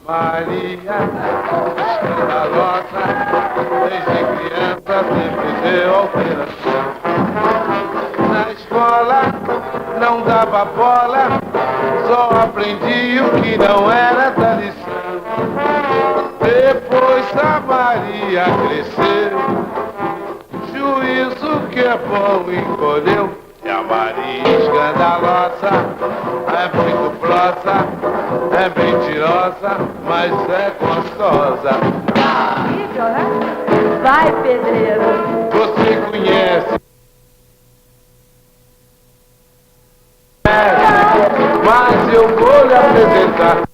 Maria, escandalosa, desde criança sempre deu alteração. Na escola não dava bola, só aprendi o que não era da lição. Depois a Maria cresceu, juízo que é bom encolheu. E a Maria escandalosa é muito prosa, é mentirosa, mas é gostosa. Horrível, né? Vai, pedreiro. Você conhece, mas eu vou lhe apresentar.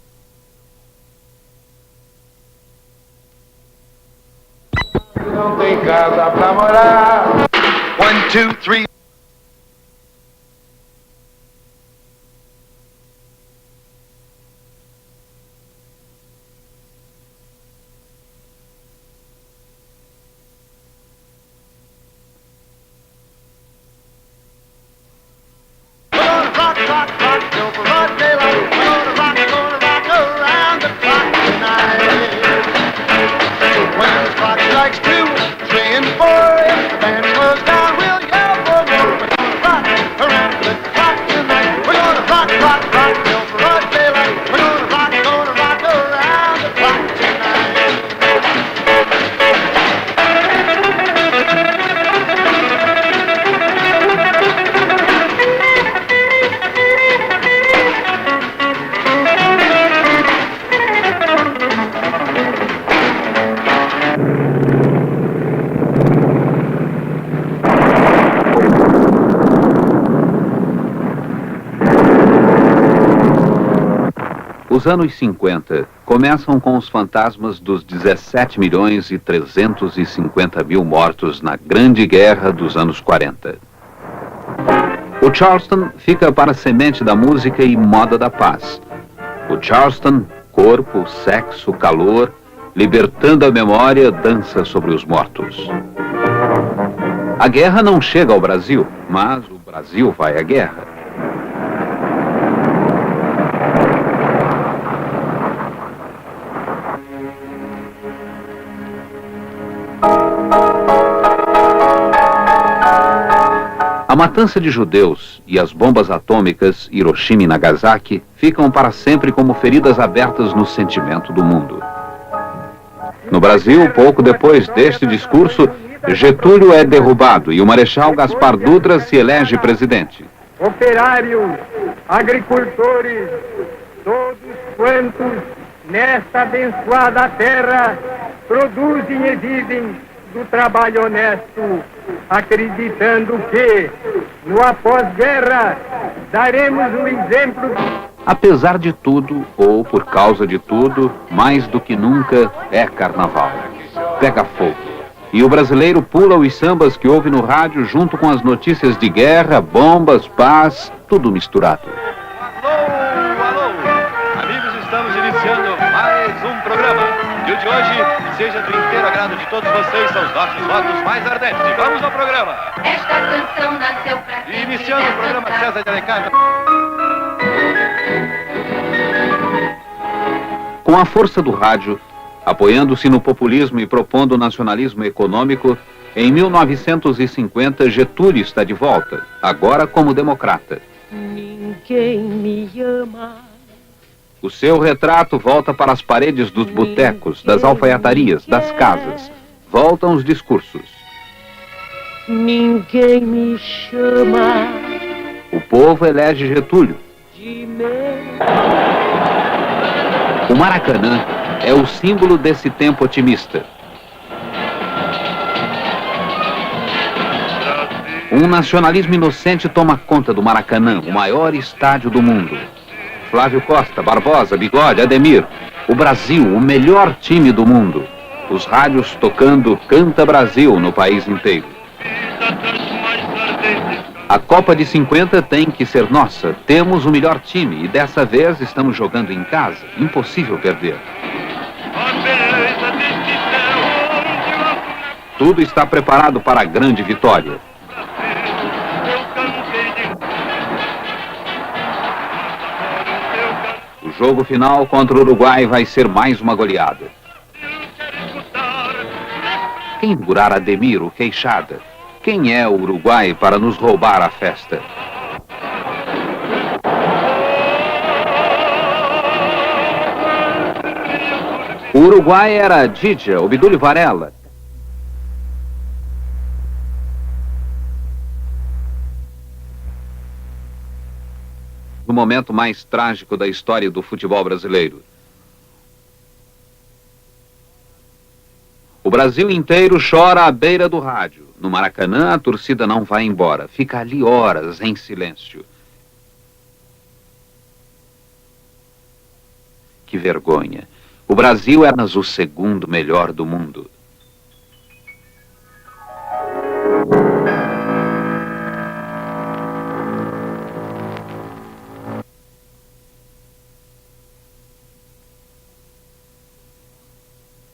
Não tem casa pra morar. 1, 2, 3. Os anos 50 começam com os fantasmas dos 17.350.000 mortos na Grande Guerra dos anos 40. O Charleston fica para a semente da música e moda da paz. O Charleston, corpo, sexo, calor, libertando a memória, dança sobre os mortos. A guerra não chega ao Brasil, mas o Brasil vai à guerra. A matança de judeus e as bombas atômicas Hiroshima e Nagasaki ficam para sempre como feridas abertas no sentimento do mundo. No Brasil, pouco depois deste discurso, Getúlio é derrubado e o Marechal Gaspar Dutra se elege presidente. Operários, agricultores, todos quantos nesta abençoada terra produzem e vivem do trabalho honesto, acreditando que, no após-guerra, daremos um exemplo. Apesar de tudo, ou por causa de tudo, mais do que nunca é carnaval. Pega fogo. E o brasileiro pula os sambas que ouve no rádio junto com as notícias de guerra, bombas, paz, tudo misturado. Alô! Amigos, estamos iniciando mais um programa. E o de hoje seja do inteiro agrado de todos vocês, são os nossos votos mais ardentes. E vamos ao programa. Esta canção nasceu pra... Iniciando o programa César de Alencar. Com a força do rádio, apoiando-se no populismo e propondo o nacionalismo econômico, em 1950 Getúlio está de volta, agora como democrata. Ninguém me ama. O seu retrato volta para as paredes dos botecos, das alfaiatarias, das casas. Voltam os discursos. Ninguém me chama. O povo elege Getúlio. O Maracanã é o símbolo desse tempo otimista. Um nacionalismo inocente toma conta do Maracanã, o maior estádio do mundo. Flávio Costa, Barbosa, Bigode, Ademir. O Brasil, o melhor time do mundo. Os rádios tocando Canta Brasil no país inteiro. A Copa de 50 tem que ser nossa. Temos o melhor time e dessa vez estamos jogando em casa. Impossível perder. Tudo está preparado para a grande vitória. O jogo final contra o Uruguai vai ser mais uma goleada. Quem durará Ademir, o Queixada? Quem é o Uruguai para nos roubar a festa? O Uruguai era Didia, Obdúlio Varela. No momento mais trágico da história do futebol brasileiro. O Brasil inteiro chora à beira do rádio. No Maracanã, a torcida não vai embora. Fica ali horas em silêncio. Que vergonha. O Brasil é apenas o segundo melhor do mundo.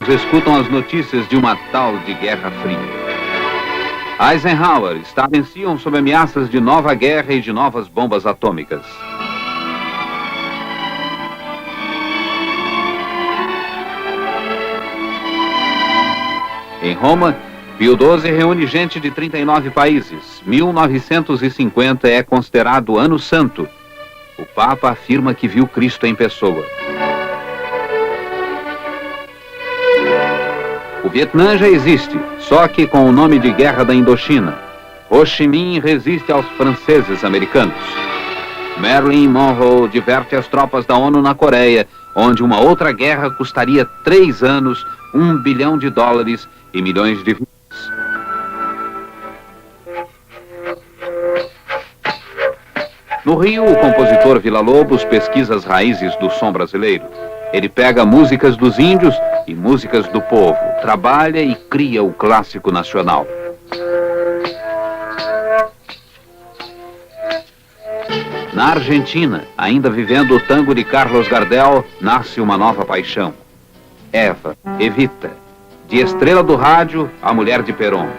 Escutam as notícias de uma tal de Guerra Fria. Eisenhower estabenciam sob ameaças de nova guerra e de novas bombas atômicas. Em Roma, Pio XII reúne gente de 39 países. 1950 é considerado Ano Santo. O Papa afirma que viu Cristo em pessoa. O Vietnã já existe, só que com o nome de Guerra da Indochina. Ho Chi Minh resiste aos franceses americanos. Marilyn Monroe diverte as tropas da ONU na Coreia, onde uma outra guerra custaria 3 anos, $1 bilhão e milhões de vidas. No Rio, o compositor Villa-Lobos pesquisa as raízes do som brasileiro. Ele pega músicas dos índios e músicas do povo, trabalha e cria o clássico nacional. Na Argentina, ainda vivendo o tango de Carlos Gardel, nasce uma nova paixão. Eva, Evita, de estrela do rádio, a mulher de Perón.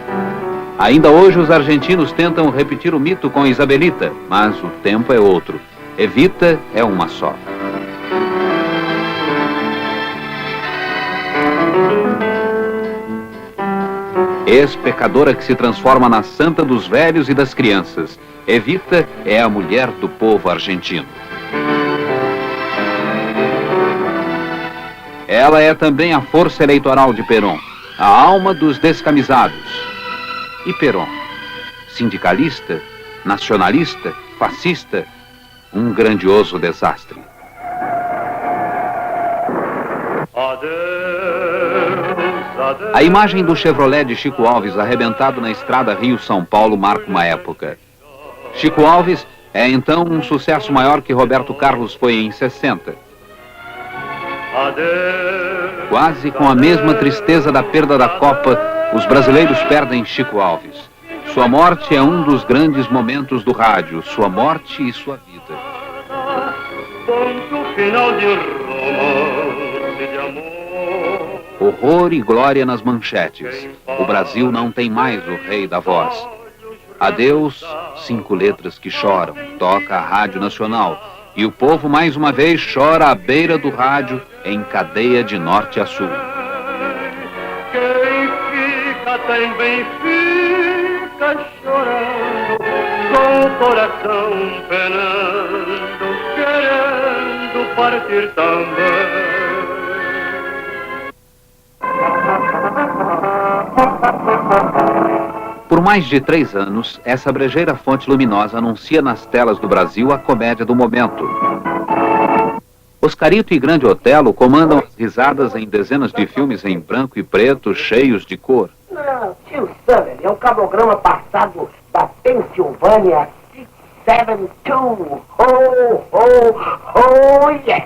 Ainda hoje os argentinos tentam repetir o mito com Isabelita, mas o tempo é outro. Evita é uma só. Ex-pecadora que se transforma na santa dos velhos e das crianças. Evita é a mulher do povo argentino. Ela é também a força eleitoral de Perón, a alma dos descamisados. E Perón? Sindicalista, nacionalista, fascista, um grandioso desastre. A imagem do Chevrolet de Chico Alves arrebentado na estrada Rio-São Paulo marca uma época. Chico Alves é então um sucesso maior que Roberto Carlos foi em 60. Quase com a mesma tristeza da perda da Copa, os brasileiros perdem Chico Alves. Sua morte é um dos grandes momentos do rádio, sua morte e sua vida. Ponto final de romance de amor. Horror e glória nas manchetes. O Brasil não tem mais o rei da voz. Adeus, 5 letras que choram, toca a Rádio Nacional. E o povo mais uma vez chora à beira do rádio, em cadeia de norte a sul. Quem fica também fica chorando, com o coração penando, querendo partir também. Por mais de 3 anos, essa brejeira fonte luminosa anuncia nas telas do Brasil a comédia do momento. Oscarito e Grande Otelo comandam as risadas em dezenas de filmes em branco e preto, cheios de cor. Não, tio Summer, é um cablograma passado da Pensilvânia 672. Oh, oh, oh, yeah,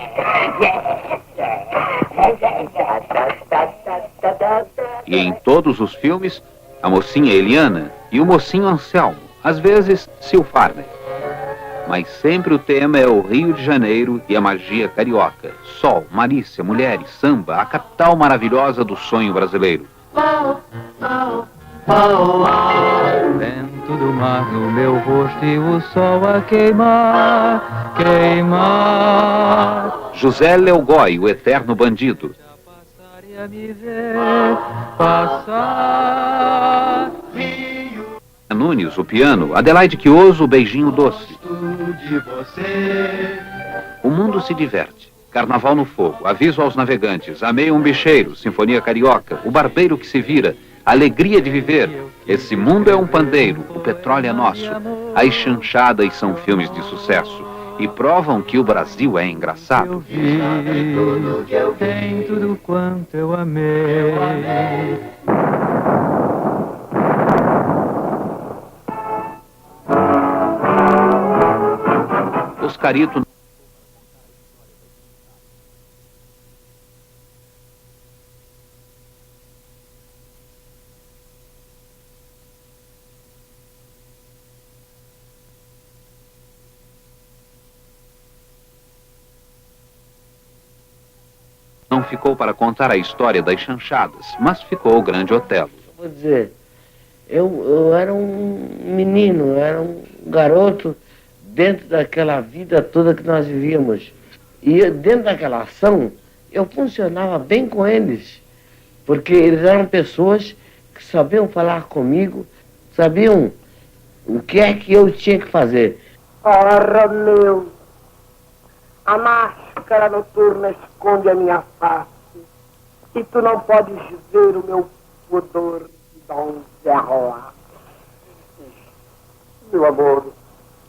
yeah, yeah. E em todos os filmes, a mocinha Eliana e o mocinho Anselmo, às vezes Sil Farner. Mas sempre o tema é o Rio de Janeiro e a magia carioca. Sol, malícia, mulheres, samba, a capital maravilhosa do sonho brasileiro. vento do mar no meu rosto e o sol a queimar, queimar. José Leogói, o eterno bandido. A me ver passar. Nunes, o piano. Adelaide Quioso, o beijinho doce. De você. O mundo se diverte. Carnaval no fogo, aviso aos navegantes, amei um bicheiro, sinfonia carioca, o barbeiro que se vira, alegria de viver. Esse mundo é um pandeiro, o petróleo é nosso. As chanchadas são filmes de sucesso e provam que o Brasil é engraçado. Eu vi, tem tudo quanto eu amei. Oscarito não ficou para contar a história das chanchadas, mas ficou o grande Otelo. Vou dizer, eu era um menino, eu era um garoto dentro daquela vida toda que nós vivíamos. E dentro daquela ação, eu funcionava bem com eles, porque eles eram pessoas que sabiam falar comigo, sabiam o que é que eu tinha que fazer. Ora, meu, a máscara noturna esconde a minha face, e tu não podes ver o meu pudor de donzela. Meu amor,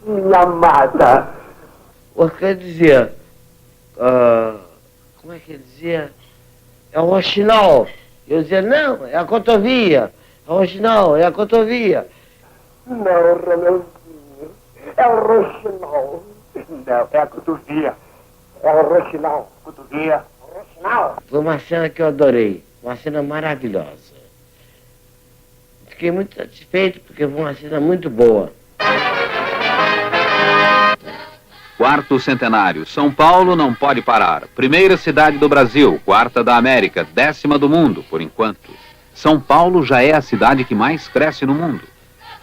minha amada. O Oscar dizia, como é que ele dizia? É o roxinol. Eu dizia, não, é a cotovia. É o roxinol, é a cotovia. Não, Romeuzinho, é o roxinol. Não, é a cotovia. É o roxinol, cotovia. Roxinol. Foi uma cena que eu adorei, uma cena maravilhosa. Fiquei muito satisfeito porque foi uma cena muito boa. Quarto centenário. São Paulo não pode parar. Primeira cidade do Brasil, quarta da América, 10ª do mundo, por enquanto. São Paulo já é a cidade que mais cresce no mundo.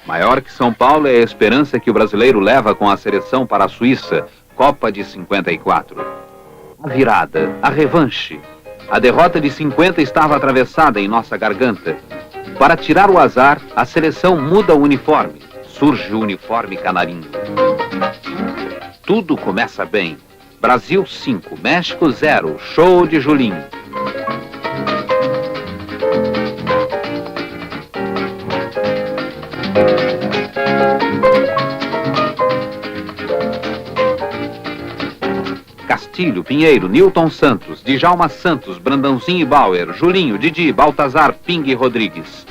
Maior que São Paulo é a esperança que o brasileiro leva com a seleção para a Suíça, Copa de 54. A virada, a revanche. A derrota de 50 estava atravessada em nossa garganta. Para tirar o azar, a seleção muda o uniforme. Surge o uniforme canarinho. Tudo começa bem. Brasil 5, México 0, show de Julinho. Castilho, Pinheiro, Newton Santos, Djalma Santos, Brandãozinho e Bauer, Julinho, Didi, Baltazar, Ping e Rodrigues.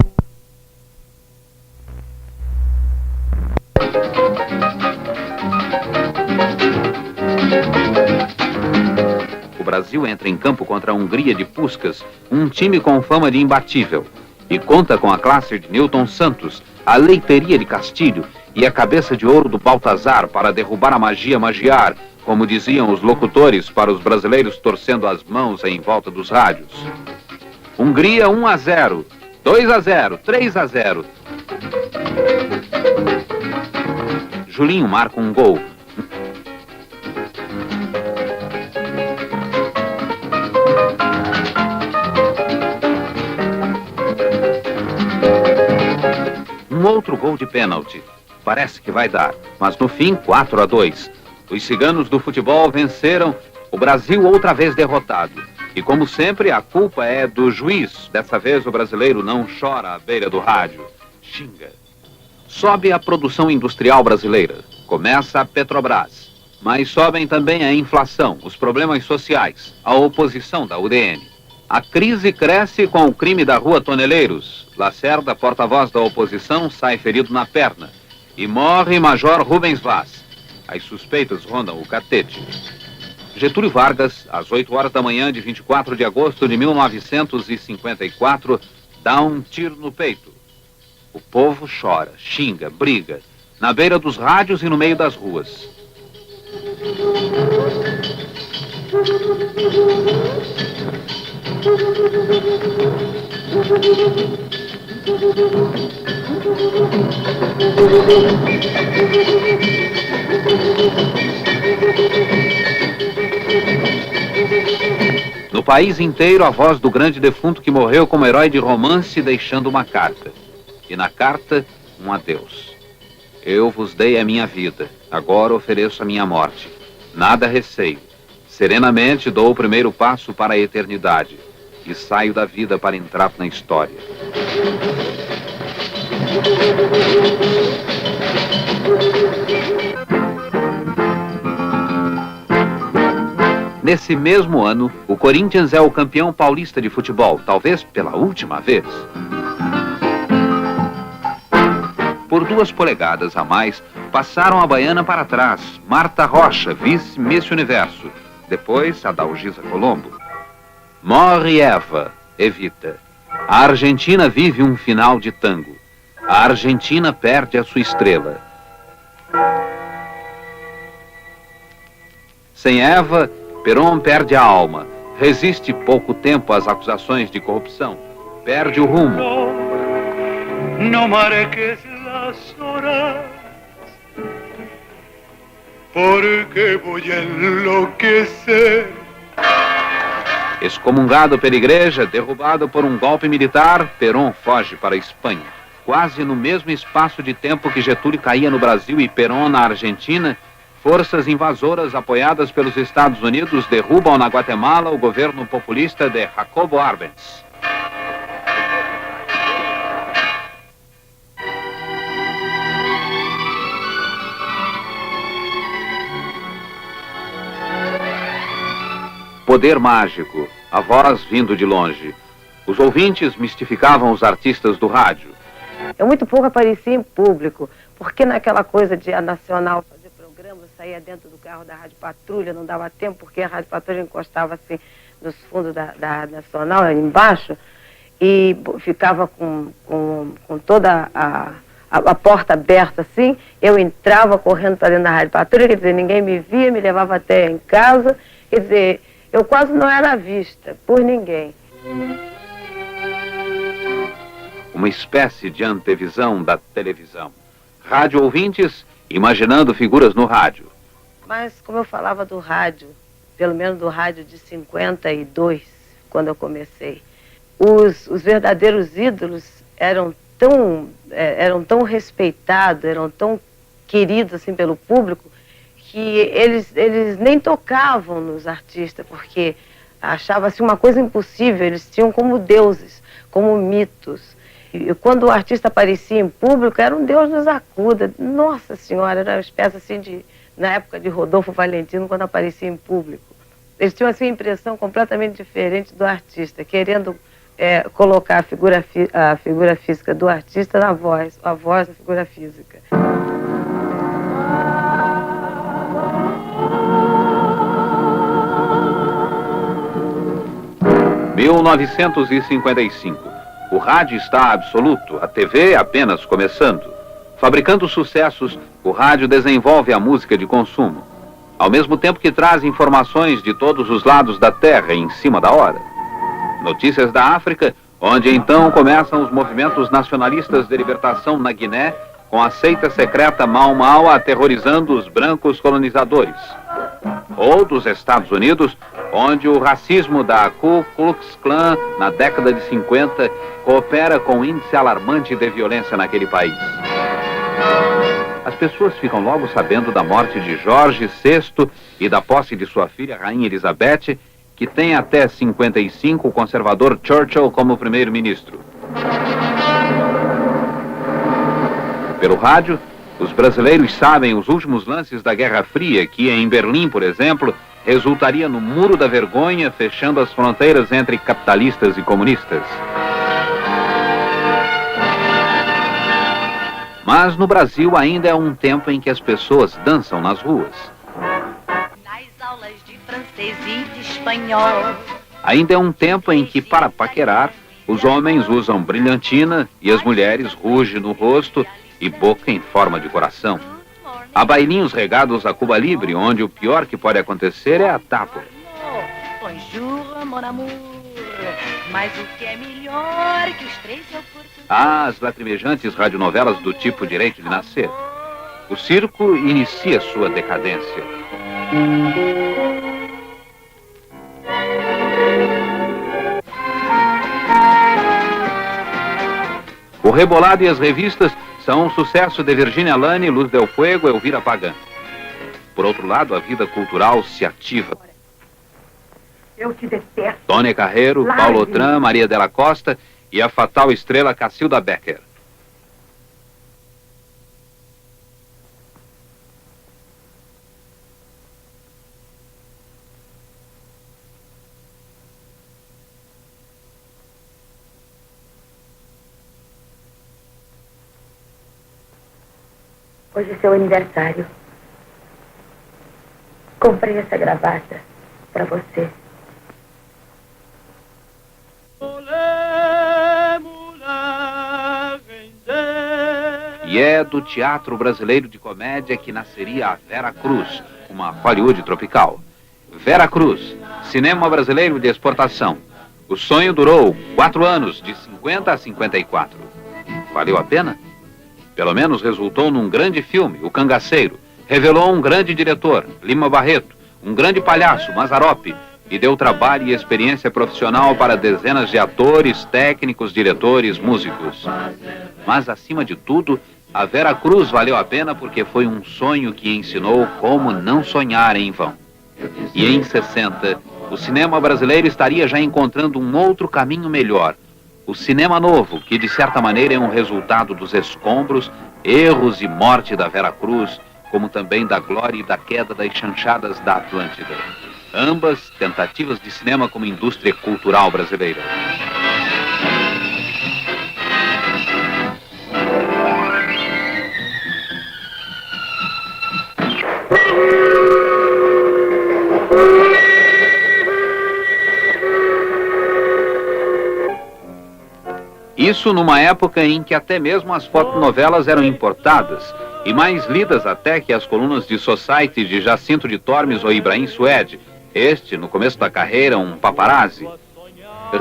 O Brasil entra em campo contra a Hungria de Puskás, um time com fama de imbatível, e conta com a classe de Newton Santos, a leiteria de Castilho e a cabeça de ouro do Baltazar para derrubar a magia magiar, como diziam os locutores para os brasileiros torcendo as mãos em volta dos rádios. Hungria 1-0, 2-0, 3-0. Julinho marca um gol. Um outro gol de pênalti. Parece que vai dar, mas no fim 4-2. Os ciganos do futebol venceram, o Brasil outra vez derrotado. E como sempre, a culpa é do juiz. Dessa vez o brasileiro não chora à beira do rádio. Xinga. Sobe a produção industrial brasileira. Começa a Petrobras. Mas sobem também a inflação, os problemas sociais, a oposição da UDN. A crise cresce com o crime da Rua Toneleiros. Lacerda, porta-voz da oposição, sai ferido na perna. E morre Major Rubens Vaz. As suspeitas rondam o catete. Getúlio Vargas, às 8 horas da manhã de 24 de agosto de 1954, dá um tiro no peito. O povo chora, xinga, briga, na beira dos rádios e no meio das ruas. No país inteiro, a voz do grande defunto que morreu como herói de romance, deixando uma carta. E na carta, um adeus. Eu vos dei a minha vida, agora ofereço a minha morte. Nada receio. Serenamente dou o primeiro passo para a eternidade e saio da vida para entrar na história. Nesse mesmo ano, o Corinthians é o campeão paulista de futebol, talvez pela última vez. Por 2 polegadas a mais, passaram a baiana para trás, Marta Rocha, vice-Miss Universo, depois a Dalgisa Colombo. Morre Eva, Evita. A Argentina vive um final de tango. A Argentina perde a sua estrela. Sem Eva, Perón perde a alma, resiste pouco tempo às acusações de corrupção, perde o rumo. No marques las horas, porque voy a enloquecer. Excomungado pela igreja, derrubado por um golpe militar, Perón foge para a Espanha. Quase no mesmo espaço de tempo que Getúlio caía no Brasil e Perón na Argentina, forças invasoras apoiadas pelos Estados Unidos derrubam na Guatemala o governo populista de Jacobo Arbenz. Poder mágico, a voz vindo de longe. Os ouvintes mistificavam os artistas do rádio. Eu muito pouco aparecia em público, porque naquela coisa de a Nacional fazer programa, saía dentro do carro da Rádio Patrulha, não dava tempo, porque a Rádio Patrulha encostava assim nos fundos da Rádio Nacional, ali embaixo, e ficava com toda a porta aberta assim. Eu entrava correndo para dentro da Rádio Patrulha, quer dizer, ninguém me via, me levava até em casa, quer dizer, eu quase não era vista por ninguém. Uma espécie de antevisão da televisão. Rádio ouvintes imaginando figuras no rádio. Mas como eu falava do rádio, pelo menos do rádio de 52, quando eu comecei, os verdadeiros ídolos eram tão respeitados, eram tão queridos assim pelo público, que eles nem tocavam nos artistas, porque achava-se uma coisa impossível, eles tinham como deuses, como mitos. E quando o artista aparecia em público, era um Deus nos acuda. Nossa Senhora, era uma espécie assim de, na época de Rodolfo Valentino, quando aparecia em público. Eles tinham assim, uma impressão completamente diferente do artista, querendo colocar a figura física do artista na voz, a voz da figura física. 1955. O rádio está absoluto, a TV apenas começando. Fabricando sucessos, o rádio desenvolve a música de consumo, ao mesmo tempo que traz informações de todos os lados da terra em cima da hora. Notícias da África, onde então começam os movimentos nacionalistas de libertação na Guiné, com a seita secreta Mau Mau aterrorizando os brancos colonizadores. Ou dos Estados Unidos, onde o racismo da Ku Klux Klan, na década de 50, coopera com um índice alarmante de violência naquele país. As pessoas ficam logo sabendo da morte de Jorge VI e da posse de sua filha, Rainha Elizabeth, que tem até 55 o conservador Churchill como primeiro-ministro. Pelo rádio, os brasileiros sabem os últimos lances da Guerra Fria, que em Berlim, por exemplo, resultaria no Muro da Vergonha, fechando as fronteiras entre capitalistas e comunistas. Mas no Brasil ainda é um tempo em que as pessoas dançam nas ruas. Nas aulas de francês e de espanhol. Ainda é um tempo em que, para paquerar, os homens usam brilhantina e as mulheres rouge no rosto e boca em forma de coração. Há bailinhos regados a Cuba Libre, onde o pior que pode acontecer é a tapa. Bonjour, mon amour. Mas o que é melhor que os 3 é o português. As lacrimejantes radionovelas do tipo Direito de Nascer. O circo inicia sua decadência. O Rebolado e as revistas são um sucesso de Virginia Lane, Luz del Fuego e Elvira Pagan. Por outro lado, a vida cultural se ativa. Eu te detesto. Tônia Carreiro, Largue. Paulo Otran, Maria Della Costa e a fatal estrela Cacilda Becker. Hoje é seu aniversário. Comprei essa gravata para você. E é do Teatro Brasileiro de Comédia que nasceria a Vera Cruz, uma Hollywood tropical. Vera Cruz, cinema brasileiro de exportação. O sonho durou 4 anos, de 50 a 54. Valeu a pena? Pelo menos resultou num grande filme, O Cangaceiro. Revelou um grande diretor, Lima Barreto, um grande palhaço, Mazzaropi, e deu trabalho e experiência profissional para dezenas de atores, técnicos, diretores, músicos. Mas, acima de tudo, a Vera Cruz valeu a pena porque foi um sonho que ensinou como não sonhar em vão. E em 60, o cinema brasileiro estaria já encontrando um outro caminho melhor. O cinema novo, que de certa maneira é um resultado dos escombros, erros e morte da Vera Cruz, como também da glória e da queda das chanchadas da Atlântida. Ambas tentativas de cinema como indústria cultural brasileira. Isso numa época em que até mesmo as fotonovelas eram importadas e mais lidas até que as colunas de Society de Jacinto de Tormes ou Ibrahim Suede, este, no começo da carreira, um paparazzi.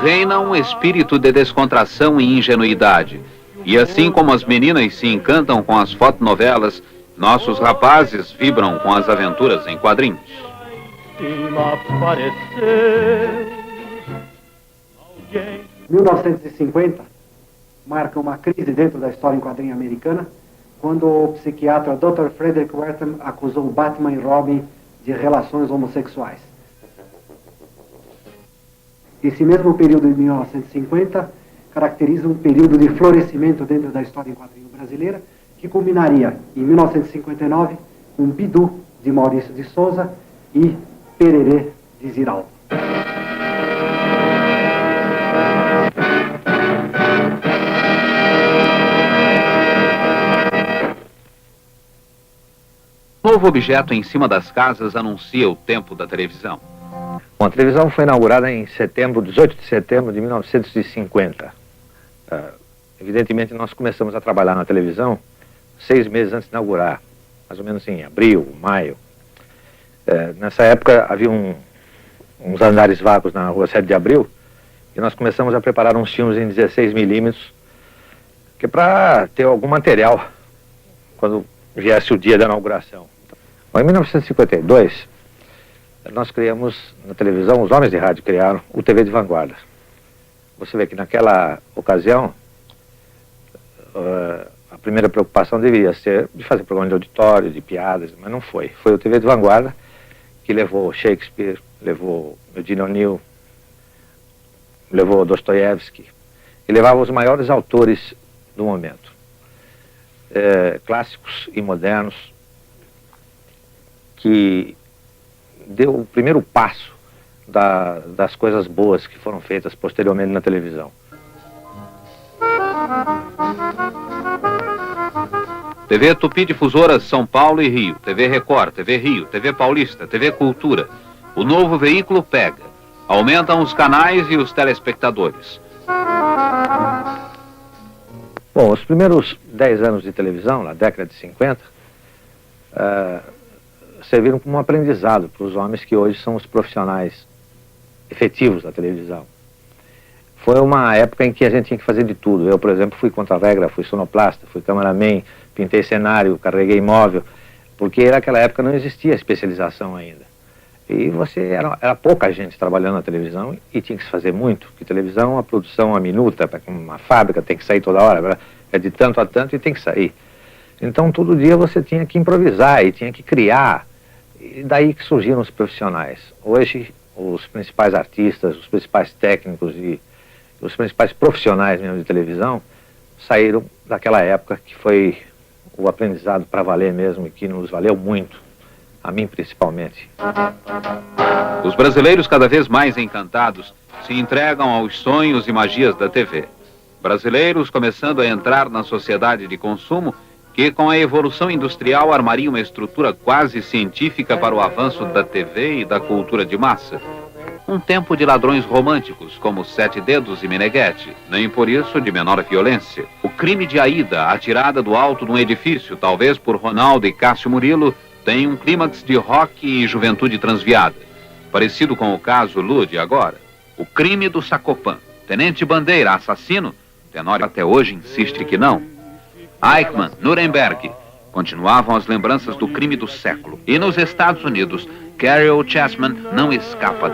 Reina um espírito de descontração e ingenuidade. E assim como as meninas se encantam com as fotonovelas, nossos rapazes vibram com as aventuras em quadrinhos. 1950 marca uma crise dentro da história em quadrinho americana, quando o psiquiatra Dr. Frederick Wertham acusou Batman e Robin de relações homossexuais. Esse mesmo período de 1950 caracteriza um período de florescimento dentro da história em quadrinho brasileira, que culminaria em 1959 com Bidu, de Maurício de Souza, e Pererê, de Ziraldo. Um novo objeto em cima das casas anuncia o tempo da televisão. Bom, a televisão foi inaugurada em 18 de setembro de 1950. Evidentemente, nós começamos a trabalhar na televisão 6 meses antes de inaugurar, mais ou menos em abril, maio. Nessa época havia uns andares vagos na rua 7 de Abril, e nós começamos a preparar uns filmes em 16 milímetros, que para ter algum material quando viesse o dia da inauguração. Bom, em 1952, nós criamos na televisão, os homens de rádio criaram o TV de Vanguarda. Você vê que naquela ocasião, a primeira preocupação deveria ser de fazer programa de auditório, de piadas, mas não foi. Foi o TV de Vanguarda que levou Shakespeare, levou Eugene O'Neill, levou Dostoiévski, e levava os maiores autores do momento. Clássicos e modernos, que deu o primeiro passo das coisas boas que foram feitas posteriormente na televisão. TV Tupi Difusoras São Paulo e Rio, TV Record, TV Rio, TV Paulista, TV Cultura. O novo veículo pega. Aumentam os canais e os telespectadores. Bom, os primeiros 10 anos de televisão, na década de 50, serviram como um aprendizado para os homens que hoje são os profissionais efetivos da televisão. foi uma época em que a gente tinha que fazer de tudo. Eu, por exemplo, fui contra-regra, fui sonoplasta, fui cameraman, pintei cenário, carreguei móvel, porque naquela época não existia especialização ainda. E era pouca gente trabalhando na televisão e tinha que se fazer muito, porque televisão é uma produção a minuta, uma fábrica tem que sair toda hora, é de tanto a tanto e tem que sair. Então todo dia você tinha que improvisar e tinha que criar, e daí que surgiram os profissionais. Hoje os principais artistas, os principais técnicos e os principais profissionais mesmo de televisão saíram daquela época que foi o aprendizado para valer mesmo e que nos valeu muito, a mim principalmente. Os brasileiros, cada vez mais encantados, se entregam aos sonhos e magias da TV. Brasileiros começando a entrar na sociedade de consumo que, com a evolução industrial, armaria uma estrutura quase científica para o avanço da TV e da cultura de massa. Um tempo de ladrões românticos, como Sete Dedos e Meneghetti, nem por isso de menor violência. O crime de Aida, atirada do alto de um edifício, talvez por Ronaldo e Cássio Murilo, tem um clímax de rock e juventude transviada, parecido com o caso Lud agora. O crime do Sacopan, Tenente Bandeira, assassino, Tenório até hoje insiste que não. Eichmann, Nuremberg, continuavam as lembranças do crime do século. E nos Estados Unidos, Carol Chessman não escapa.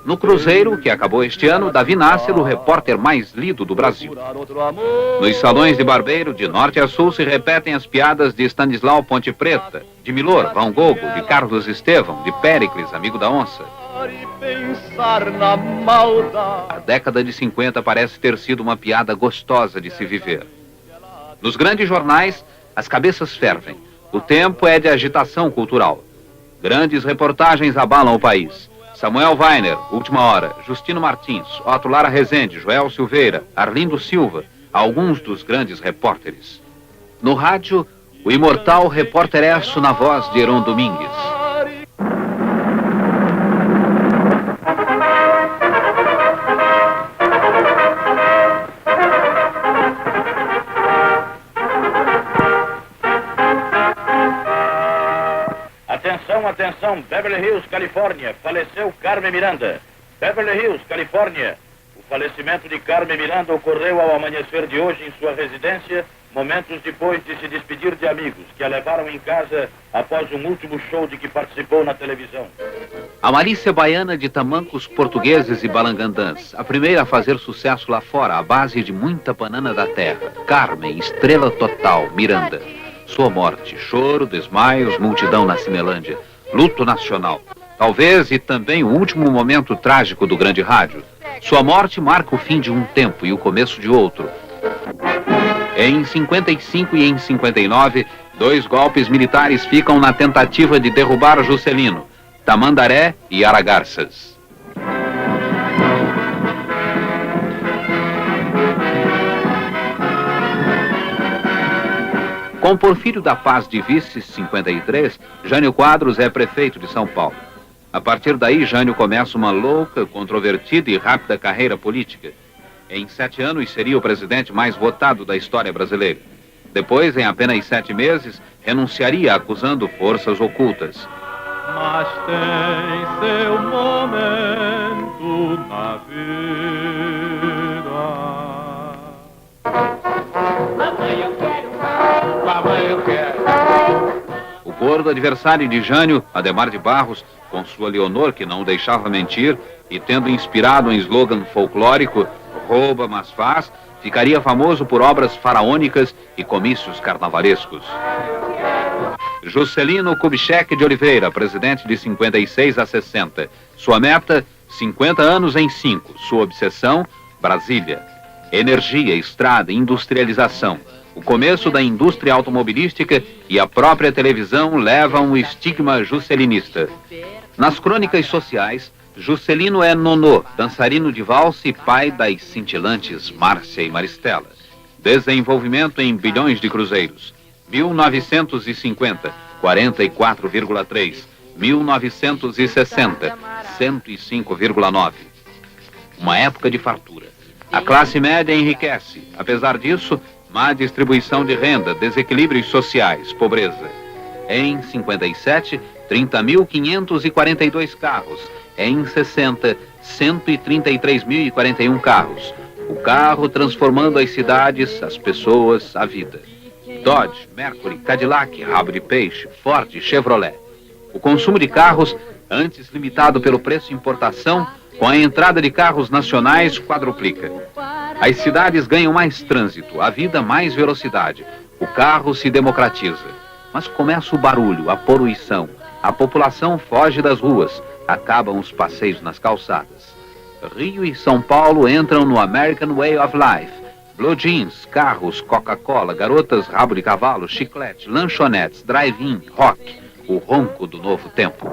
No Cruzeiro, que acabou este ano, Davi Nasser, o repórter mais lido do Brasil. Nos salões de barbeiro, de norte a sul, se repetem as piadas de Stanislau Ponte Preta, de Milor, Van Gogh, de Carlos Estevão, de Péricles, amigo da onça. A década de 50 parece ter sido uma piada gostosa de se viver. Nos grandes jornais, as cabeças fervem. O tempo é de agitação cultural. Grandes reportagens abalam o país. Samuel Weiner, Última Hora, Justino Martins, Otto Lara Rezende, Joel Silveira, Arlindo Silva, alguns dos grandes repórteres. No rádio, o imortal Repórter Esso na voz de Heron Domingues. Atenção, Beverly Hills, Califórnia, faleceu Carmen Miranda. Beverly Hills, Califórnia. O falecimento de Carmen Miranda ocorreu ao amanhecer de hoje em sua residência, momentos depois de se despedir de amigos que a levaram em casa após um último show de que participou na televisão. A malícia baiana de tamancos portugueses e balangandãs, a primeira a fazer sucesso lá fora, à base de muita banana da terra. Carmen, estrela total, Miranda. Sua morte, choro, desmaios, multidão na Cinelândia. Luto nacional. Talvez e também o último momento trágico do grande rádio. Sua morte marca o fim de um tempo e o começo de outro. Em 55 e em 59, 2 golpes militares ficam na tentativa de derrubar Juscelino, Tamandaré e Aragarças. Com Porfírio da Paz de vice, 53, Jânio Quadros é prefeito de São Paulo. A partir daí, Jânio começa uma louca, controvertida e rápida carreira política. Em 7 anos, seria o presidente mais votado da história brasileira. Depois, em apenas 7 meses, renunciaria acusando forças ocultas. Mas tem seu momento na vida. Mamãe, eu quero mais. Mamãe, eu quero. O gordo adversário de Jânio, Adhemar de Barros, com sua Leonor, que não o deixava mentir, e tendo inspirado um slogan folclórico, rouba, mas faz, ficaria famoso por obras faraônicas e comícios carnavalescos. Juscelino Kubitschek de Oliveira, presidente de 56 a 60. Sua meta, 50 anos em 5. Sua obsessão, Brasília. Energia, estrada, industrialização. O começo da indústria automobilística e a própria televisão levam o estigma juscelinista. Nas crônicas sociais, Juscelino é nonô, dançarino de valsa e pai das cintilantes Márcia e Maristela. Desenvolvimento em bilhões de cruzeiros. 1950, 44,3. 1960, 105,9. Uma época de fartura. A classe média enriquece. Apesar disso, má distribuição de renda, desequilíbrios sociais, pobreza. Em 57, 30.542 carros. Em 60, 133.041 carros. O carro transformando as cidades, as pessoas, a vida. Dodge, Mercury, Cadillac, rabo de peixe, Ford, Chevrolet. O consumo de carros, antes limitado pelo preço de importação, com a entrada de carros nacionais, quadruplica. As cidades ganham mais trânsito, a vida mais velocidade. O carro se democratiza. Mas começa o barulho, a poluição. A população foge das ruas. Acabam os passeios nas calçadas. Rio e São Paulo entram no American Way of Life. Blue jeans, carros, Coca-Cola, garotas, rabo de cavalo, chiclete, lanchonetes, drive-in, rock. O ronco do novo tempo.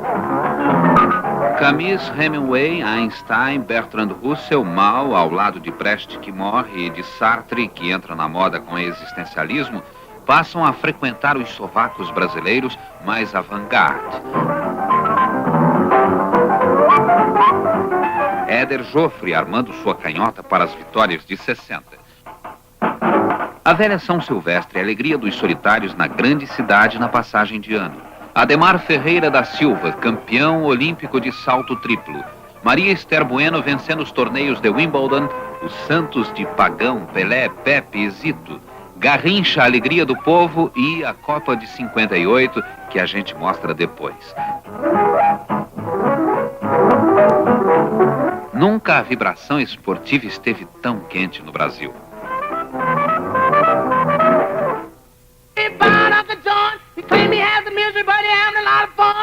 Camus, Hemingway, Einstein, Bertrand Russell, Mao, ao lado de Brecht, que morre, e de Sartre, que entra na moda com existencialismo, passam a frequentar os sovacos brasileiros mais avant-garde. Éder Joffre armando sua canhota para as vitórias de 60. A velha São Silvestre é a alegria dos solitários na grande cidade na passagem de ano. Ademar Ferreira da Silva, campeão olímpico de salto triplo. Maria Esther Bueno vencendo os torneios de Wimbledon, os Santos de Pagão, Pelé, Pepe e Zito. Garrincha, a alegria do povo, e a Copa de 58, que a gente mostra depois. Nunca a vibração esportiva esteve tão quente no Brasil.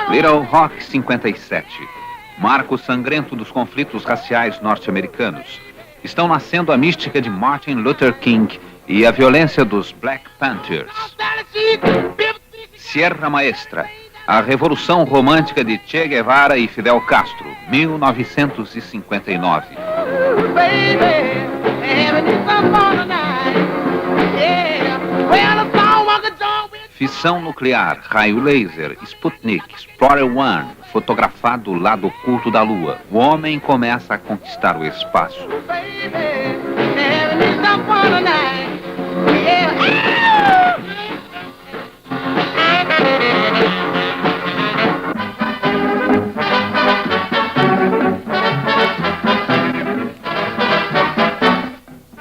Little Rock 57. Marco sangrento dos conflitos raciais norte-americanos. Estão nascendo a mística de Martin Luther King e a violência dos Black Panthers. Sierra Maestra. A Revolução Romântica de Che Guevara e Fidel Castro, 1959. Fissão nuclear, raio laser, Sputnik, Explorer 1, fotografado o lado oculto da Lua. O homem começa a conquistar o espaço.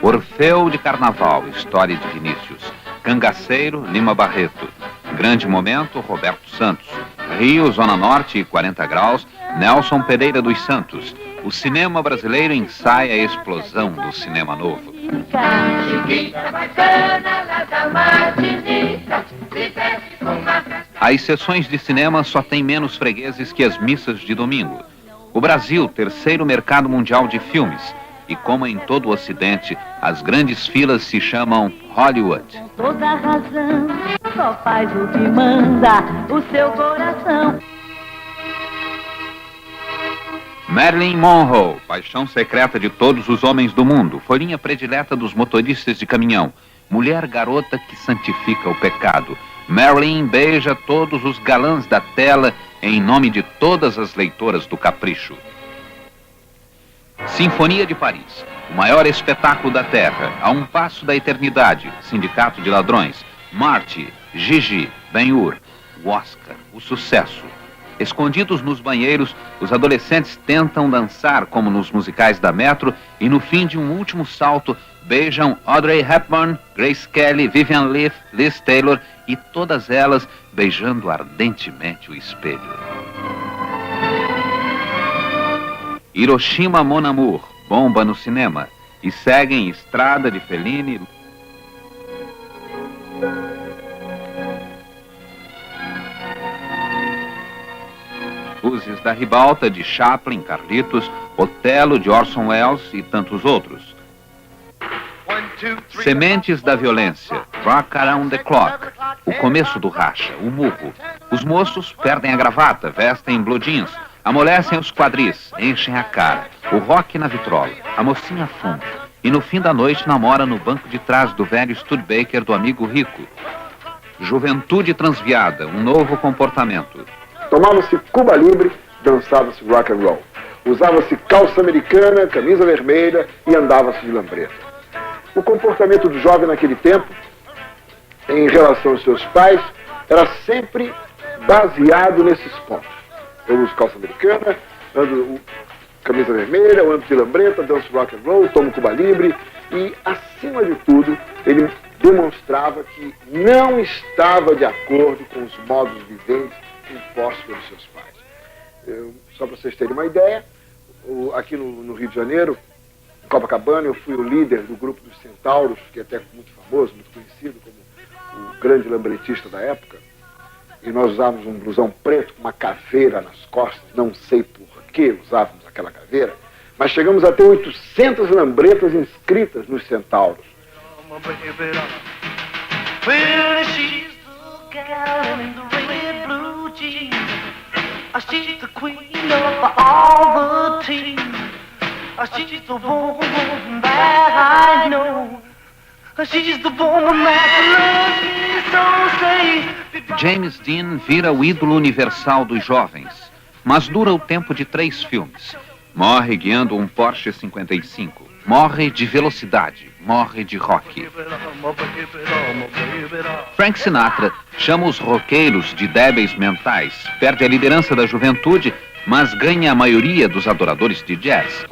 Orfeu de Carnaval, história de Vinícius. Cangaceiro, Lima Barreto. Grande momento, Roberto Santos. Rio, Zona Norte, 40 graus, Nelson Pereira dos Santos. O cinema brasileiro ensaia a explosão do cinema novo. As sessões de cinema só têm menos fregueses que as missas de domingo. O Brasil, terceiro mercado mundial de filmes. E como em todo o Ocidente, as grandes filas se chamam Hollywood. Com toda razão, só faz o que manda o seu coração. Marilyn Monroe, paixão secreta de todos os homens do mundo, folhinha predileta dos motoristas de caminhão, mulher garota que santifica o pecado. Marilyn beija todos os galãs da tela em nome de todas as leitoras do Capricho. Sinfonia de Paris, o maior espetáculo da Terra, a um passo da eternidade, Sindicato de Ladrões, Marty, Gigi, Ben-Hur, o Oscar, o sucesso. Escondidos nos banheiros, os adolescentes tentam dançar como nos musicais da Metro e no fim de um último salto beijam Audrey Hepburn, Grace Kelly, Vivian Leigh, Liz Taylor e todas elas beijando ardentemente o espelho. Hiroshima Mon Amour, bomba no cinema, e seguem Estrada de Fellini. Luzes da Ribalta de Chaplin, Carlitos, Otelo de Orson Welles e tantos outros. Sementes da Violência, Rock Around the Clock, o começo do racha, o murro. Os moços perdem a gravata, vestem blue jeans, amolecem os quadris, enchem a cara, o rock na vitrola, a mocinha fuma, e no fim da noite namora no banco de trás do velho Studebaker do amigo rico. Juventude transviada, um novo comportamento. Tomava-se Cuba Libre, dançava-se rock and roll. Usava-se calça americana, camisa vermelha e andava-se de lambreta. O comportamento do jovem naquele tempo, em relação aos seus pais, era sempre baseado nesses pontos. Eu uso calça americana, ando camisa vermelha, eu ando de lambreta, danço rock and roll, tomo Cuba Libre e, acima de tudo, ele demonstrava que não estava de acordo com os modos viventes impostos pelos seus pais. Só para vocês terem uma ideia, aqui no Rio de Janeiro, em Copacabana, eu fui o líder do grupo dos Centauros, que é até muito famoso, muito conhecido como o grande lambretista da época, e nós usávamos um blusão preto com uma caveira nas costas, não sei por que usávamos aquela caveira, mas chegamos a ter 800 lambretas inscritas nos Centauros. She's the queen of all the team. She's the woman that I know. She's the woman that loves me so safe. James Dean vira o ídolo universal dos jovens, mas dura o tempo de 3 filmes. Morre guiando um Porsche 55. Morre de velocidade, morre de rock. Frank Sinatra chama os roqueiros de débeis mentais, perde a liderança da juventude, mas ganha a maioria dos adoradores de jazz.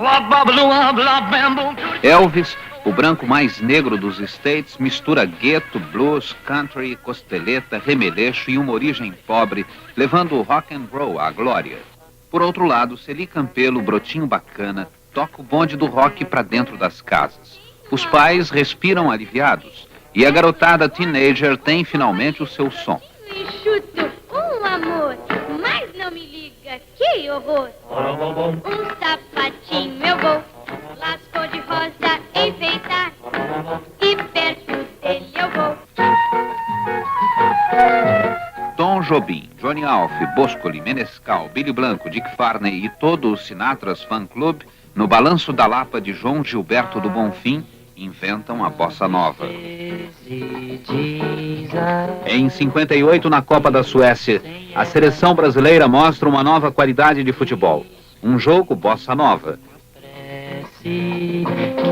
Elvis, o branco mais negro dos States, mistura gueto, blues, country, costeleta, remeleixo e uma origem pobre, levando o rock and roll à glória. Por outro lado, Celi Campelo, brotinho bacana, toca o bonde do rock para dentro das casas. Os pais respiram aliviados e a garotada teenager tem finalmente o seu som. Chuto, amor, mas não me liga, que horror. Sapatinho eu vou, las cor de rosa enfeitar e perto dele eu vou. Tom Jobim, Johnny Alf, Boscoli, Menescal, Billy Blanco, Dick Farney e todo o Sinatra's Fan Club, no Balanço da Lapa de João Gilberto do Bonfim, inventam a bossa nova. Em 58, na Copa da Suécia, a seleção brasileira mostra uma nova qualidade de futebol. Um jogo bossa nova. Que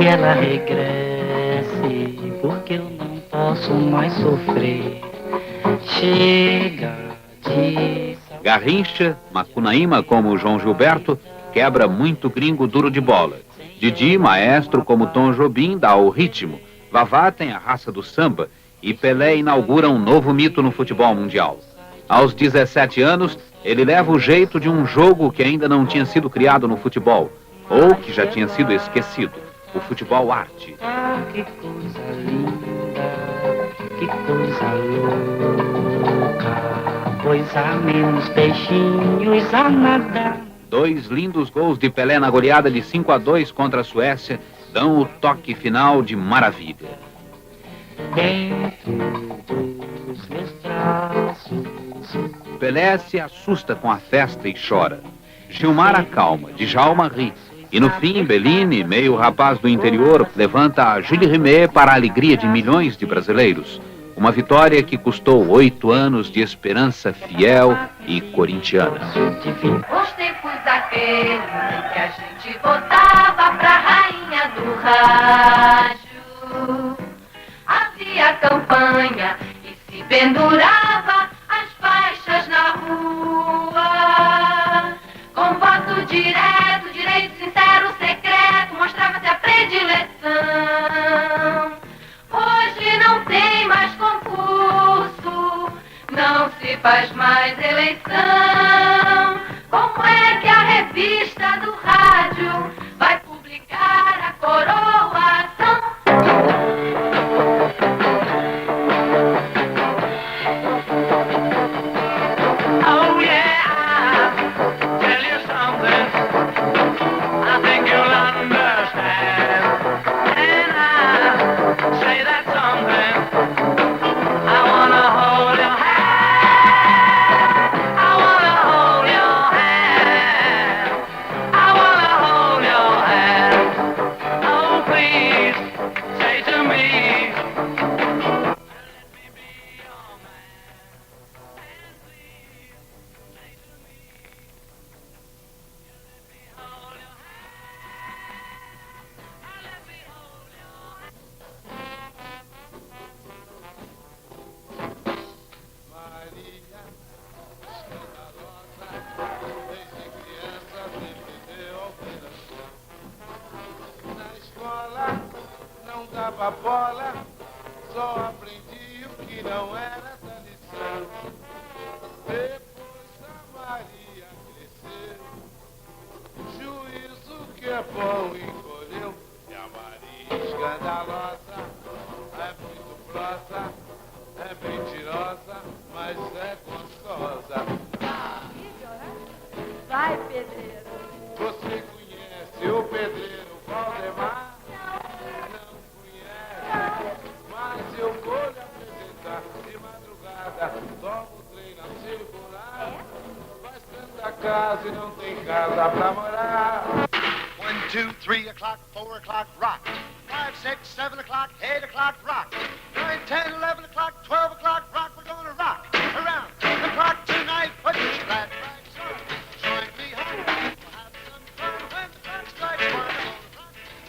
ela regresse, porque eu não posso mais sofrer. Chega de... Garrincha, Macunaíma como o João Gilberto, quebra muito gringo duro de bola. Didi, maestro como Tom Jobim, dá o ritmo. Vavá tem a raça do samba e Pelé inaugura um novo mito no futebol mundial. Aos 17 anos, ele leva o jeito de um jogo que ainda não tinha sido criado no futebol, ou que já tinha sido esquecido, o futebol arte. Que coisa linda, que coisa louca, pois há menos peixinhos a nadar. 2 lindos gols de Pelé na goleada de 5-2 contra a Suécia dão o toque final de maravilha. Dentro dos meus braços. Pelé se assusta com a festa e chora. Gilmar acalma, Djalma ri. E no fim, Bellini, meio rapaz do interior, levanta a Jules Rimet para a alegria de milhões de brasileiros. Uma vitória que custou 8 anos de esperança fiel e corintiana. Os tempos aqueles em que a gente votava pra rainha do rádio. Havia campanha e se pendurava as faixas na rua. Com voto direto, direito sincero, secreto, mostrava-se a predileção. Hoje não tem mais concurso, não se faz mais eleição. Como é que a revista do rádio vai publicar a coroação? Oh yeah, I'll tell you something, I think you'll understand. And I say that something, I wanna hold your hand, I wanna hold your hand, I wanna hold your hand. Oh please, say to me, jogava bola, só aprendi o que não era da lição. Depois a Maria cresceu, o juízo que é bom encolheu. E a Maria escandalosa é muito grossa, é mentirosa, mas é gostosa. Vai, pedreiro. Você conhece o pedreiro Valdemar? Não conhece, mas eu vou lhe apresentar. De madrugada, tomo o trem na circular. Faz tanta casa e não tem casa pra morar. 1, 2, 3 o'clock, 4 o'clock, rock. 5, 6, 7 o'clock, 8 o'clock, rock. 9, 10, 11 o'clock, 12 o'clock, rock. We're gonna rock around the clock tonight. Put your glad rags on. Join me home. We'll have some fun when the clock strikes 1.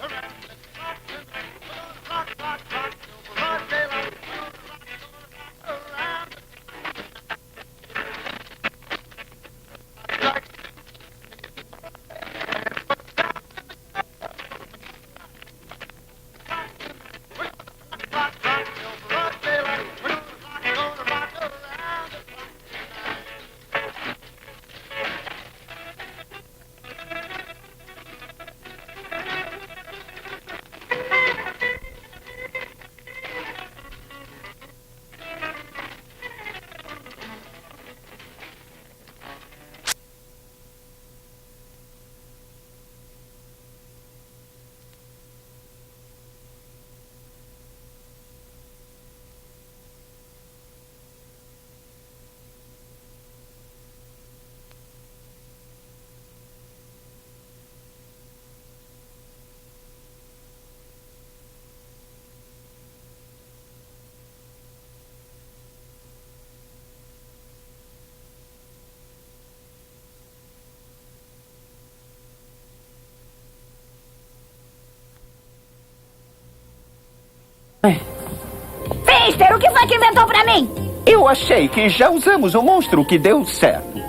We're gonna rock around the clock tonight. We're gonna rock, rock, rock till broad daylight. We're gonna rock around the Fister, o que foi que inventou pra mim? Eu achei que já usamos o monstro que deu certo.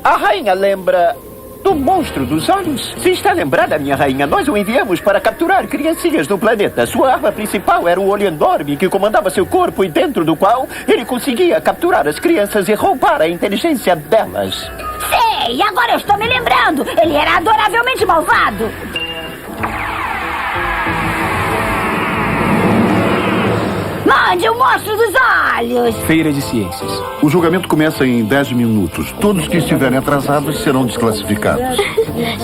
A rainha lembra do monstro dos olhos? Se está lembrada, minha rainha, nós o enviamos para capturar criancinhas do planeta. Sua arma principal era o olho enorme que comandava seu corpo e dentro do qual ele conseguia capturar as crianças e roubar a inteligência delas. Sei, agora eu estou me lembrando. Ele era adoravelmente malvado. Mande o monstro dos olhos! Feira de Ciências. O julgamento começa em 10 minutos. Todos que estiverem atrasados serão desclassificados.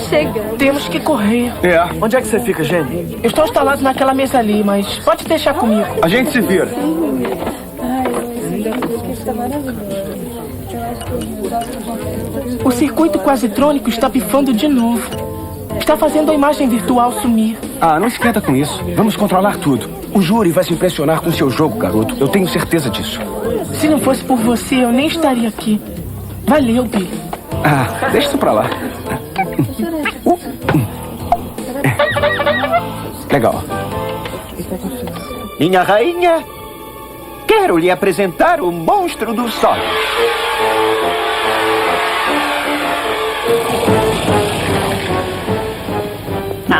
Chega. Temos que correr. É. Onde é que você fica, Jenny? Eu estou instalado naquela mesa ali, mas pode deixar comigo. A gente se vira. O circuito quasitrônico está pifando de novo. Está fazendo a imagem virtual sumir. Ah, não se esquenta com isso. Vamos controlar tudo. O júri vai se impressionar com o seu jogo, garoto. Eu tenho certeza disso. Se não fosse por você, eu nem estaria aqui. Valeu, Billy. Ah, deixa isso pra lá. Legal. Minha rainha, quero lhe apresentar o monstro dos olhos.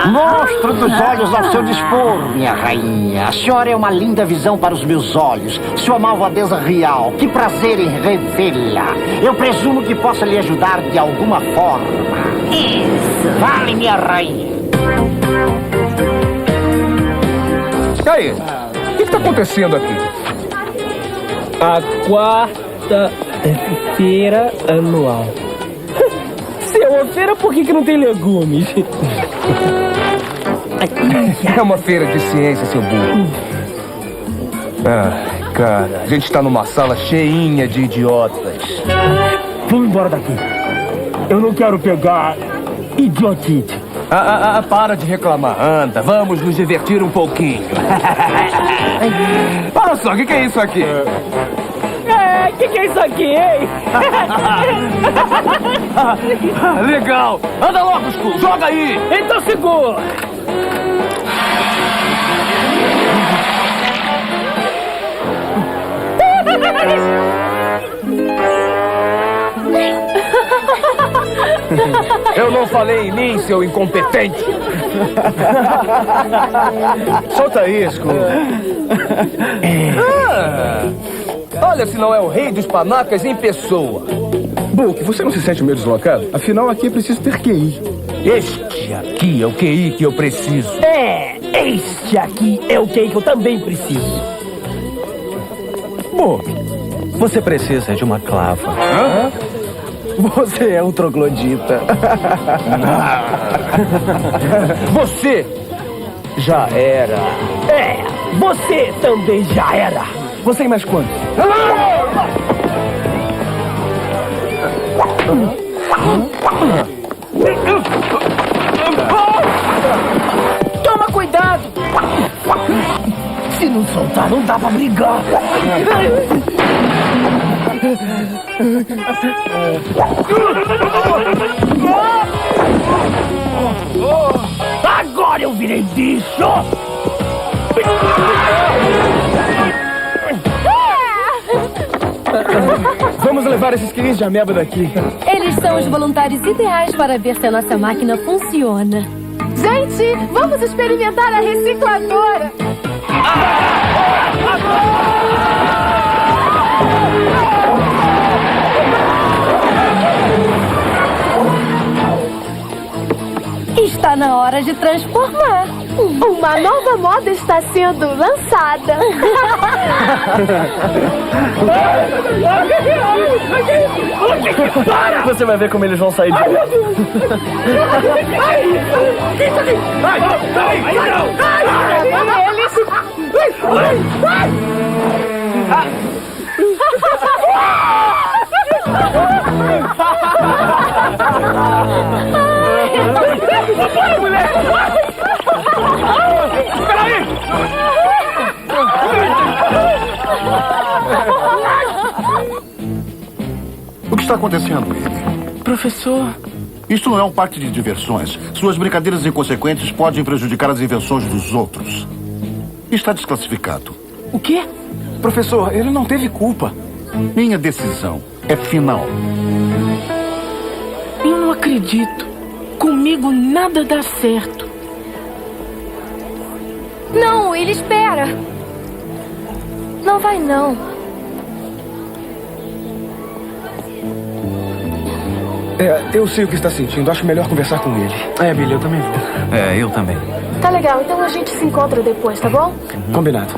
Monstro dos olhos ao seu dispor, minha rainha. A senhora é uma linda visão para os meus olhos. Sua malvadeza real. Que prazer em revê-la. Eu presumo que possa lhe ajudar de alguma forma. Isso. Vale, minha rainha. E aí? O que está acontecendo aqui? A quarta-feira anual. Se é uma feira, por que não tem legumes? É uma feira de ciência, seu burro. Ah, cara, a gente está numa sala cheinha de idiotas. Vamos embora daqui. Eu não quero pegar idiotite. Para de reclamar. Anda, vamos nos divertir um pouquinho. Olha só, o que é isso aqui? O que é isso aqui, hein? Legal! Anda logo, Skull! Joga aí! Então segura! Eu não falei em mim, seu incompetente! Solta isso, olha se não é o rei dos panacas em pessoa. Book, você não se sente meio deslocado? Afinal, aqui é preciso ter QI. Este aqui é o QI que eu preciso. Este aqui é o QI que eu também preciso. Book, você precisa de uma clava. Hã? Você é um troglodita. Você já era. Você também já era. Você tem mais quantos? Toma cuidado. Se não soltar, não dá pra brigar. Agora eu virei bicho! Vamos levar esses quilinhos de ameba daqui. Eles são os voluntários ideais para ver se a nossa máquina funciona. Gente, vamos experimentar a recicladora. Está na hora de transformar. Uma nova moda está sendo lançada. Você vai ver como eles vão sair de O que está acontecendo, Willie? Professor... Isto não é um parque de diversões. Suas brincadeiras inconsequentes podem prejudicar as invenções dos outros. Está desclassificado. O quê? Professor, ele não teve culpa. Minha decisão é final. Eu não acredito. Comigo nada dá certo. Não, ele espera. Não vai, não. Eu sei o que está sentindo. Acho melhor conversar com ele. Billy, eu também vou. Eu também. Tá legal, então a gente se encontra depois, tá bom? Combinado.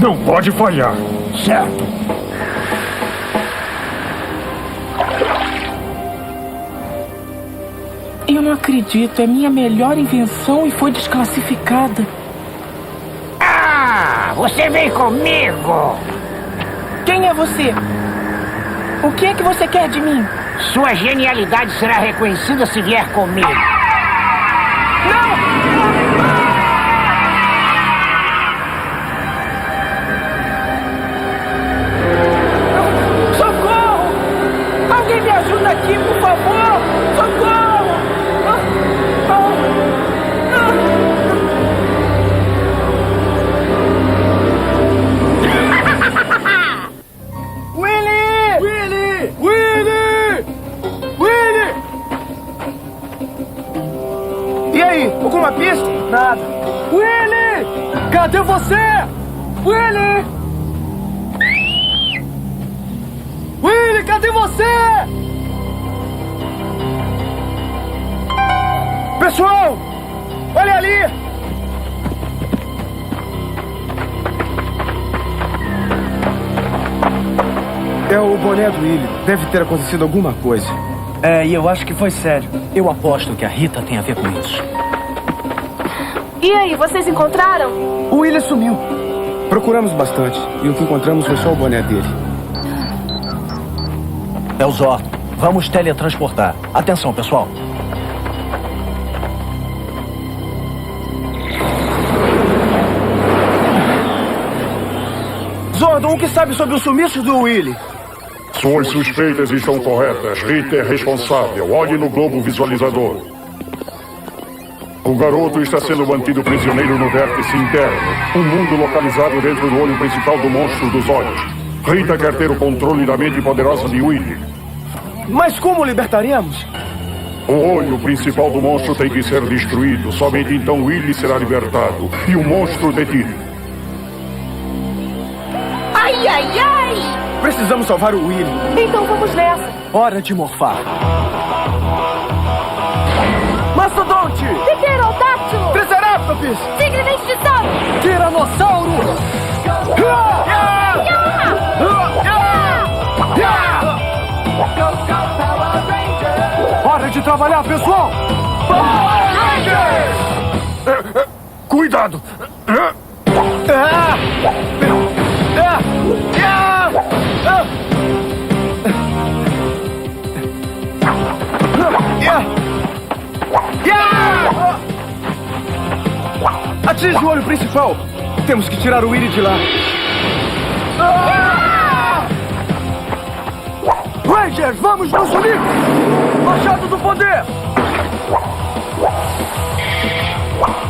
Não pode falhar. Certo. Eu não acredito. É minha melhor invenção e foi desclassificada. Você vem comigo! Quem é você? O que é que você quer de mim? Sua genialidade será reconhecida se vier comigo. Socorro! Alguém me ajuda aqui, por favor! Socorro! Alguma pista? Nada. Willie! Cadê você? Willie! Willie, cadê você? Pessoal! Olha ali! É o boné do Willie. Deve ter acontecido alguma coisa. E eu acho que foi sério. Eu aposto que a Rita tem a ver com isso. E aí, vocês encontraram? O Willie sumiu. Procuramos bastante. E o que encontramos foi só o boné dele. É o Zordon. Vamos teletransportar. Atenção, pessoal. Zordon, o que sabe sobre o sumiço do Willie? Suas suspeitas estão corretas. Rita é responsável. Olhe no globo visualizador. O garoto está sendo mantido prisioneiro no vértice interno, um mundo localizado dentro do olho principal do monstro dos olhos. Rita quer ter o controle da mente poderosa de Willy. Mas como o libertaremos? O olho principal do monstro tem que ser destruído. Somente então Willy será libertado e o monstro detido. Ai, ai, ai! Precisamos salvar o Willy. Então vamos nessa. Hora de morfar. Mastodonte! Pterodáctilo! Triceratops! Tigre dente de sabre! Tiranossauro! Hora de trabalhar, pessoal! Cuidado! Atinge o olho principal! Temos que tirar o Willy de lá. Rangers, vamos nos unir! Machado do poder!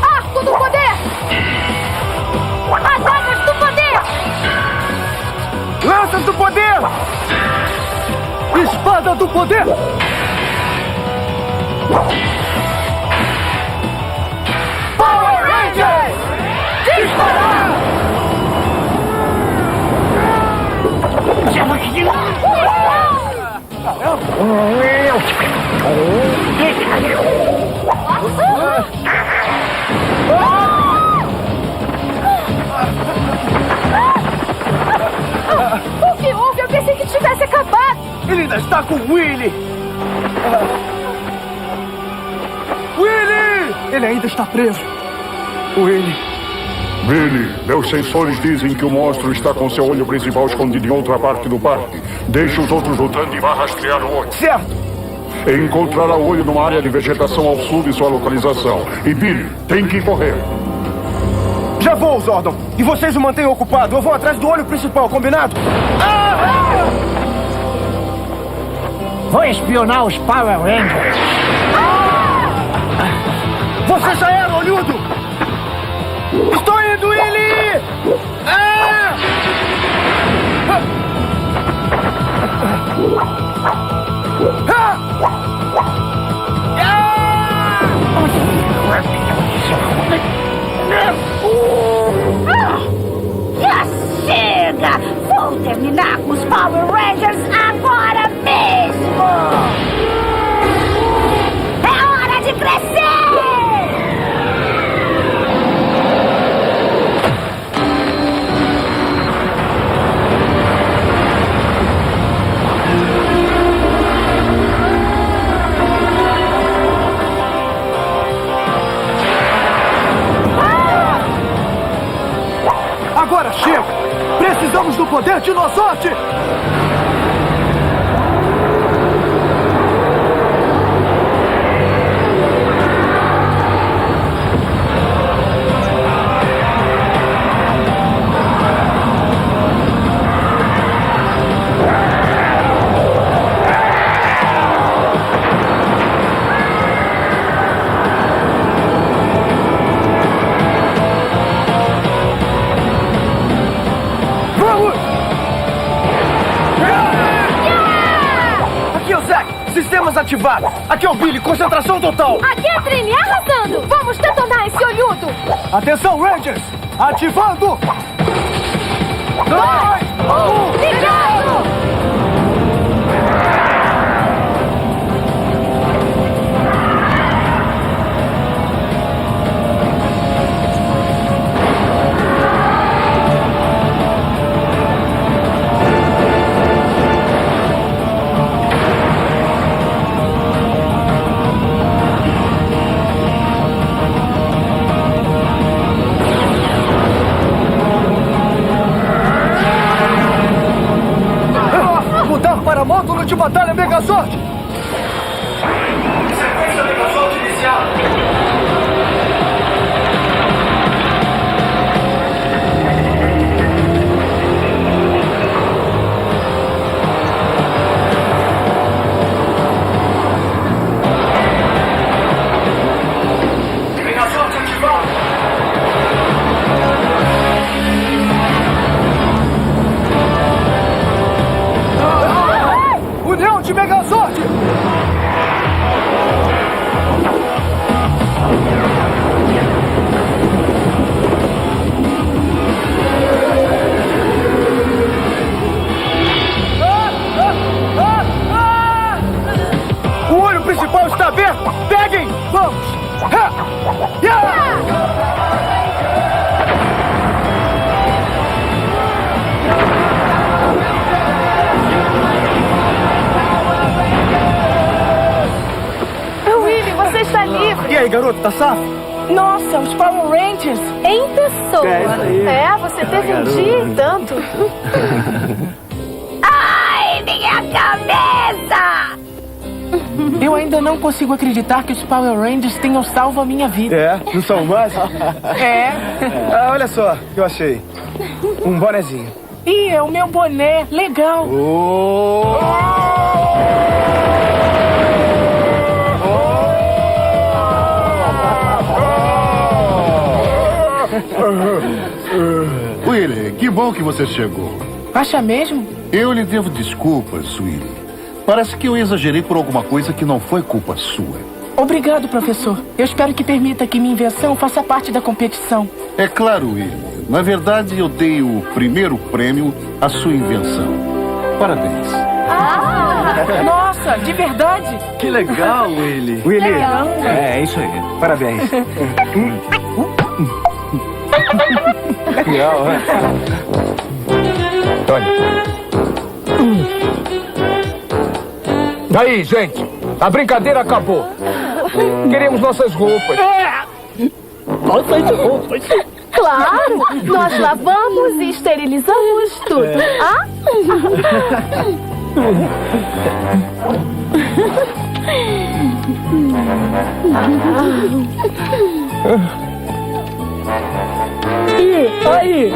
Arco do poder! Adagas do poder! Lanças do poder! Espada do poder! Power Rangers! Disparar! O que houve? Eu pensei que tivesse acabado. Ele ainda está com o Willy! Willy! Ele ainda está preso. Willy. Billy, meus sensores dizem que o monstro está com seu olho principal escondido em outra parte do parque. Deixe os outros lutando e vá rastrear o olho. Certo! Encontrará o olho numa área de vegetação ao sul de sua localização. E Billy, tem que correr. Já vou, Zordon. E vocês o mantenham ocupado. Eu vou atrás do olho principal, combinado? Vou espionar os Power Rangers. Você já era, olhudo! Estou indo, Willy! Já chega! Vou terminar com os Power Rangers agora mesmo! É hora de crescer! Agora chega! Precisamos do poder de Nossorte! Sistemas ativados! Aqui é o Billy, concentração total! Aqui é a Trini, arrasando! Vamos detonar esse olhudo! Atenção, Rangers! Ativando! 2, 1, ligado! garoto, tá safo? Nossa, os Power Rangers. Em pessoa. É, isso aí. Você teve um dia e tanto. Ai, minha cabeça! Eu ainda não consigo acreditar que os Power Rangers tenham salvo a minha vida. É, não são mais? É. Ah, olha só, que eu achei. Um bonezinho. Ih, é o meu boné. Legal. Willie, que bom que você chegou. Acha mesmo? Eu lhe devo desculpas, Willie. Parece que eu exagerei por alguma coisa que não foi culpa sua. Obrigado, professor. Eu espero que permita que minha invenção faça parte da competição. É claro, Willie. Na verdade, eu dei o primeiro prêmio à sua invenção. Parabéns. Nossa, de verdade? Que legal, Willie. Willie. Legal. É isso aí. Parabéns. Legal, né? Tony. Aí, gente, a brincadeira acabou. Queremos nossas roupas. Nossas roupas. Claro, nós lavamos e esterilizamos tudo. Ah? Aí!